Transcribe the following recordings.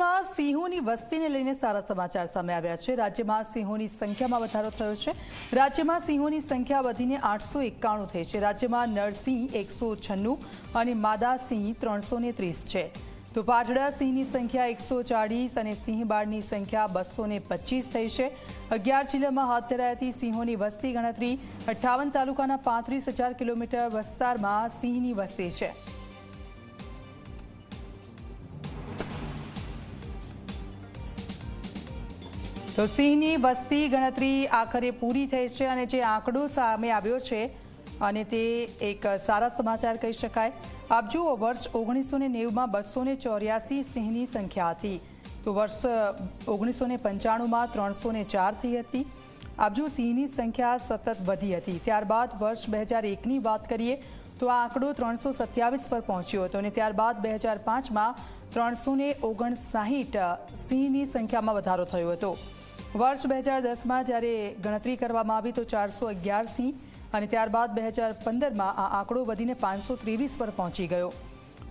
રાજ્યમાં સિંહોની વસ્તીને લઈને સારા સમાચાર સામે આવ્યા છે। રાજ્યમાં સિંહોની સંખ્યામાં વધારો થયો છે। રાજ્યમાં સિંહોની સંખ્યા વધીને 891 થઈ છે। રાજ્યમાં નરસિંહ 196 અને માદા સિંહ 330 છે। તો પાટડા સિંહની સંખ્યા 140 અને સિંહબાળની સંખ્યા 225 થઈ છે। 11 જિલ્લામાં હાથ ધરાયાતી સિંહોની વસ્તી ગણતરી 58 તાલુકાના 35,000 કિલોમીટર વિસ્તારમાં સિંહની વસ્તી છે। તો સિંહની વસ્તી ગણતરી આખરે પૂરી થઈ છે અને જે આંકડો સામે આવ્યો છે અને તે એક સારા સમાચાર કહી શકાય। આપ જુઓ, વર્ષ 1990માં 284 સિંહની સંખ્યા હતી, તો વર્ષ 1995માં 304 થઈ હતી। આપ જુઓ, સિંહની સંખ્યા સતત વધી હતી। ત્યારબાદ વર્ષ 2001ની વાત કરીએ તો આ આંકડો 327 પર પહોંચ્યો હતો અને ત્યારબાદ 2005માં 359 સિંહની સંખ્યામાં વધારો થયો હતો। વર્ષ 2010માં જ્યારે ગણતરી કરવામાં આવી તો 411 સિંહ અને ત્યારબાદ 2015માં આ આંકડો વધીને 523 પર પહોંચી ગયો।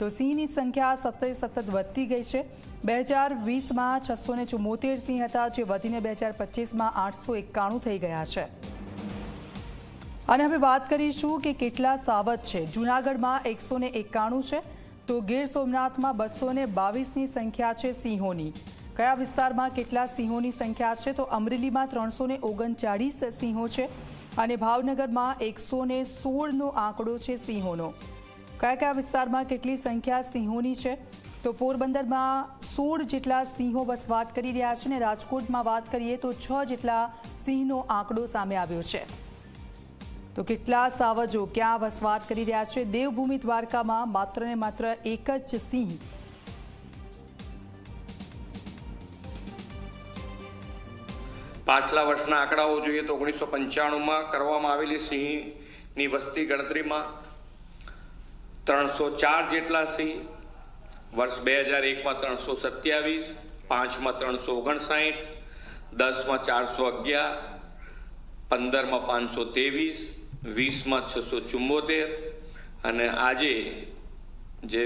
તો સિંહની સંખ્યા સતત વધતી ગઈ છે। 2020માં 674 સિંહ હતા, જે વધીને 2025માં 891 થઈ ગયા છે। અને હવે વાત કરીશું કે કેટલા સાવજ છે। જૂનાગઢમાં 191 છે, તો ગીર સોમનાથમાં 222ની સંખ્યા છે સિંહોની। કયા વિસ્તારમાં કેટલા સિંહોની સંખ્યા છે તો અમરેલીમાં 339 સિંહો છે અને ભાવનગરમાં 116નો આંકડો છે સિંહોનો। કયા વિસ્તારમાં કેટલી સંખ્યા સિંહોની છે તો પોરબંદરમાં 16 જેટલા સિંહો વસવાટ કરી રહ્યા છે અને રાજકોટમાં વાત કરીએ તો 6 જેટલા સિંહનો આંકડો સામે આવ્યો છે। તો કેટલા સાવજો ક્યાં વસવાટ કરી રહ્યા છે? દેવભૂમિ દ્વારકામાં માત્ર ને માત્ર એક જ સિંહ। પાછલા વર્ષના આંકડાઓ જોઈએ તો 1995માં કરવામાં આવેલી સિંહની વસ્તી ગણતરીમાં 304 જેટલા સિંહ, વર્ષ 2001માં 327, 5માં 359, 10માં 411, 15માં 523, 20માં 674 અને આજે જે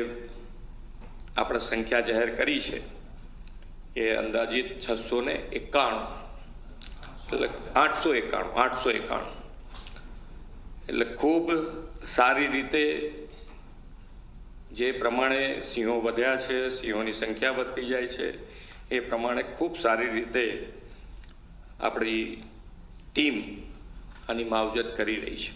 આપણે સંખ્યા જાહેર કરી છે એ અંદાજિત 691 એટલે 891 એટલે ખૂબ સારી રીતે જે પ્રમાણે સિંહો વધ્યા છે, સિંહોની સંખ્યા વધતી જાય છે, એ પ્રમાણે ખૂબ સારી રીતે આપણી ટીમ આની માવજત કરી રહી છે।